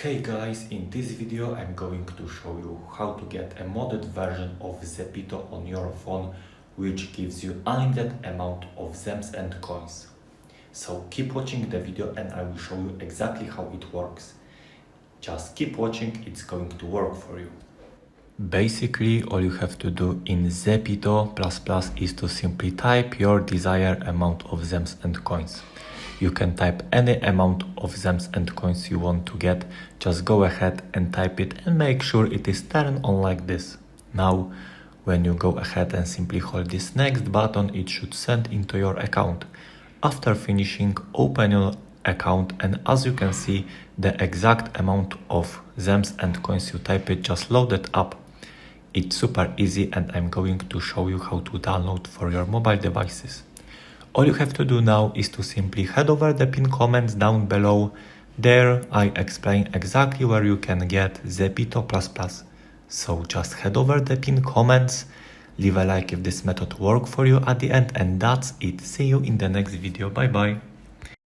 Hey guys, in this video I'm going to show you how to get a modded version of Zepeto on your phone, which gives you unlimited amount of Zems and coins. So keep watching the video and I will show you exactly how it works. Just keep watching, it's going to work for you. Basically, all you have to do in Zepeto++ is to simply type your desired amount of Zems and coins. You can type any amount of Zems and coins you want to get. Just go ahead and type it and make sure it is turned on like this. Now, when you go ahead and simply hold this next button, it should send into your account. After finishing, open your account and as you can see, the exact amount of Zems and coins you type it just loaded up. It's super easy and I'm going to show you how to download for your mobile devices. All you have to do now is to simply head over the pinned comments down below. There I explain exactly where you can get Zepeto++. So just head over the pinned comments, leave a like if this method worked for you at the end, and that's it. See you in the next video. Bye bye.